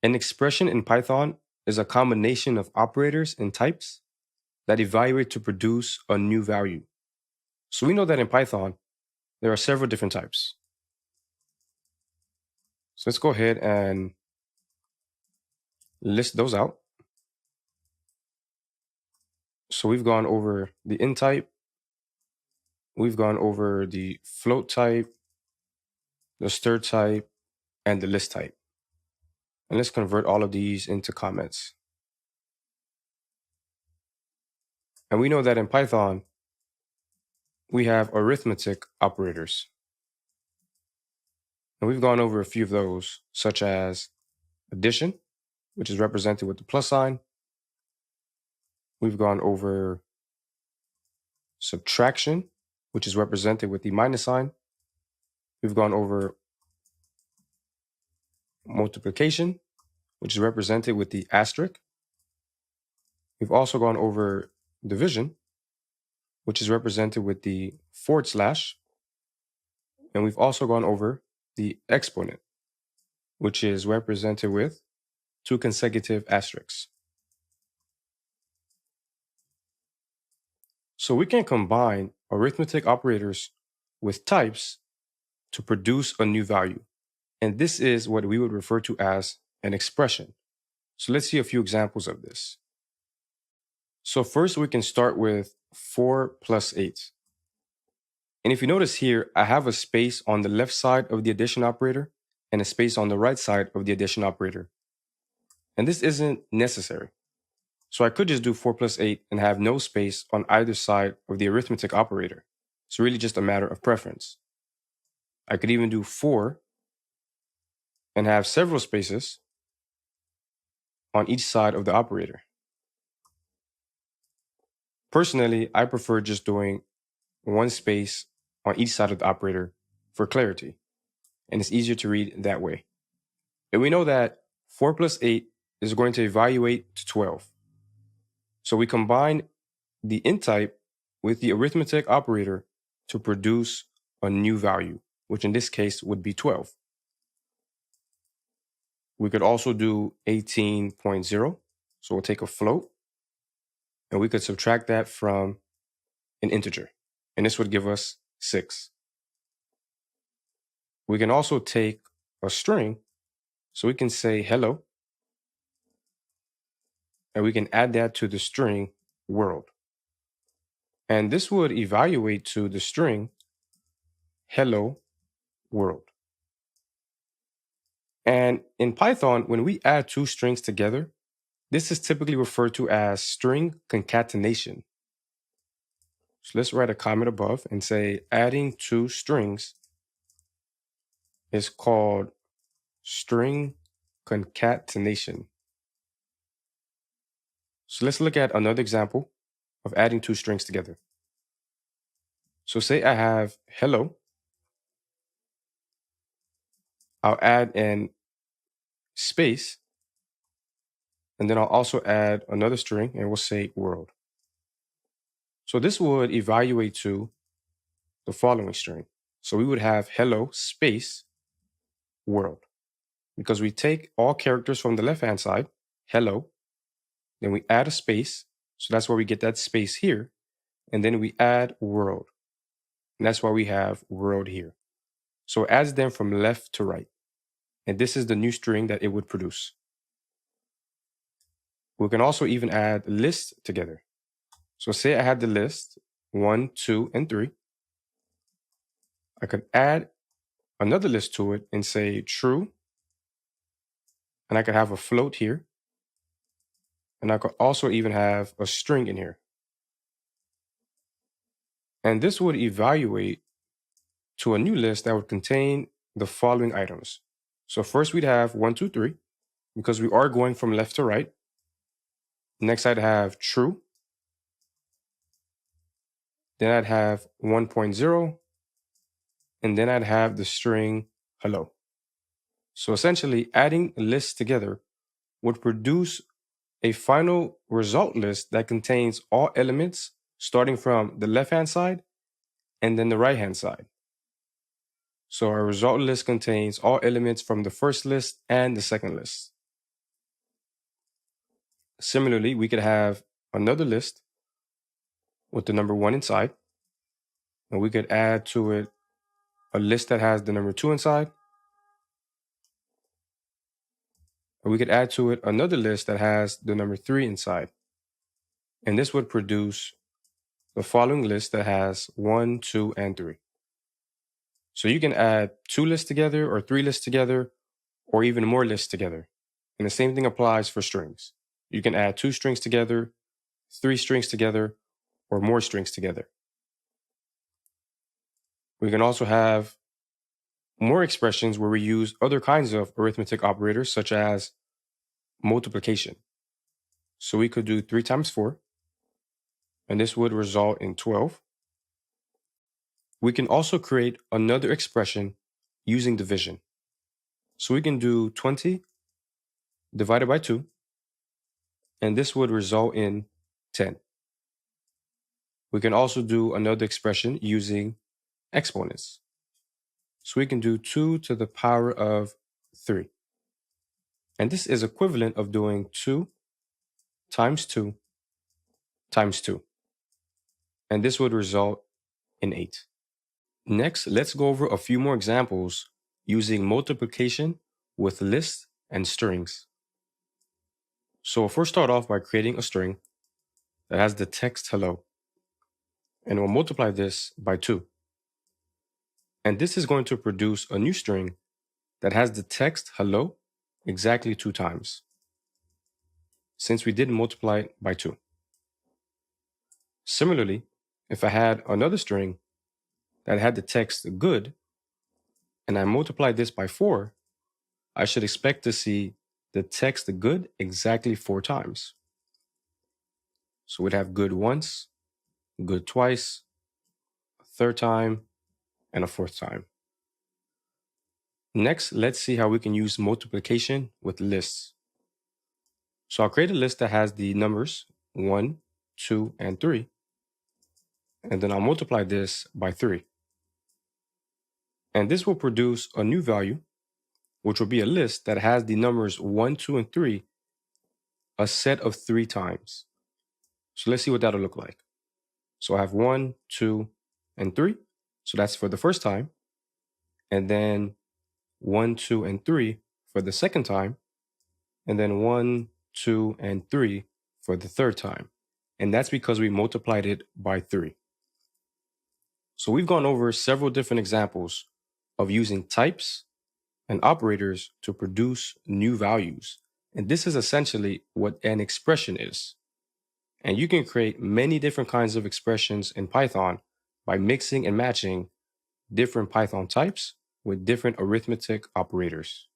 An expression in Python is a combination of operators and types that evaluate to produce a new value. So we know that in Python, there are several different types. So let's go ahead and list those out. So we've gone over the int type, we've gone over the float type, the stir type, and the list type. And let's convert all of these into comments. And we know that in Python, we have arithmetic operators. And we've gone over a few of those, such as addition, which is represented with the plus sign. We've gone over subtraction, which is represented with the minus sign. We've gone over multiplication, which is represented with the asterisk. We've also gone over division, which is represented with the /. And we've also gone over the exponent, which is represented with 2 consecutive asterisks. So we can combine arithmetic operators with types to produce a new value. And this is what we would refer to as an expression. So let's see a few examples of this. So first we can start with 4 plus 8. And if you notice here, I have a space on the left side of the addition operator and a space on the right side of the addition operator. And this isn't necessary. So I could just do 4 plus 8 and have no space on either side of the arithmetic operator. It's really just a matter of preference. I could even do 4 and have several spaces on each side of the operator. Personally, I prefer just doing one space on each side of the operator for clarity, and it's easier to read that way. And we know that 4 plus 8 is going to evaluate to 12. So we combine the int type with the arithmetic operator to produce a new value, which in this case would be 12. We could also do 18.0. So we'll take a float and we could subtract that from an integer, and this would give us 6. We can also take a string, so we can say hello, and we can add that to the string world. And this would evaluate to the string hello world. And in Python, when we add 2 strings together, this is typically referred to as string concatenation. So let's write a comment above and say adding 2 strings is called string concatenation. So let's look at another example of adding 2 strings together. So say I have hello. I'll add an space, and then I'll also add another string, and we'll say world. So this would evaluate to the following string. So we would have hello space world, because we take all characters from the left-hand side, hello, then we add a space, so that's where we get that space here, and then we add world, and that's why we have world here. So it adds them from left to right, and this is the new string that it would produce. We can also even add lists together. So say I had the list 1, 2, and 3. I could add another list to it and say true, and I could have a float here, and I could also even have a string in here. And this would evaluate to a new list that would contain the following items. So first we'd have 1, 2, 3, because we are going from left to right. Next I'd have true. Then I'd have 1.0, and then I'd have the string hello. So essentially adding lists together would produce a final result list that contains all elements starting from the left-hand side and then the right-hand side. So our result list contains all elements from the first list and the second list. Similarly, we could have another list with the number 1 inside, and we could add to it a list that has the number 2 inside, and we could add to it another list that has the number 3 inside. And this would produce the following list that has 1, 2, and 3. So you can add 2 lists together or 3 lists together or even more lists together. And the same thing applies for strings. You can add 2 strings together, 3 strings together, or more strings together. We can also have more expressions where we use other kinds of arithmetic operators, such as multiplication. So we could do 3 times 4, and this would result in 12. We can also create another expression using division. So we can do 20 divided by 2, and this would result in 10. We can also do another expression using exponents. So we can do 2 to the power of 3. And this is equivalent of doing 2 times 2 times 2. And this would result in 8. Next, let's go over a few more examples using multiplication with lists and strings. So we'll first start off by creating a string that has the text hello. And we'll multiply this by 2. And this is going to produce a new string that has the text hello exactly 2 times, since we didn't multiply it by 2. Similarly, if I had another string that had the text good, and I multiplied this by 4, I should expect to see the text good exactly 4 times. So we'd have good once, good twice, a third time, and a fourth time. Next, let's see how we can use multiplication with lists. So I'll create a list that has the numbers 1, 2, and 3, and then I'll multiply this by 3. And this will produce a new value, which will be a list that has the numbers 1, 2, and 3 a set of 3 times. So let's see what that'll look like. So I have 1, 2, and 3. So that's for the first time. And then 1, 2, and 3 for the second time. And then 1, 2, and 3 for the third time. And that's because we multiplied it by 3. So we've gone over several different examples of using types and operators to produce new values. And this is essentially what an expression is. And you can create many different kinds of expressions in Python by mixing and matching different Python types with different arithmetic operators.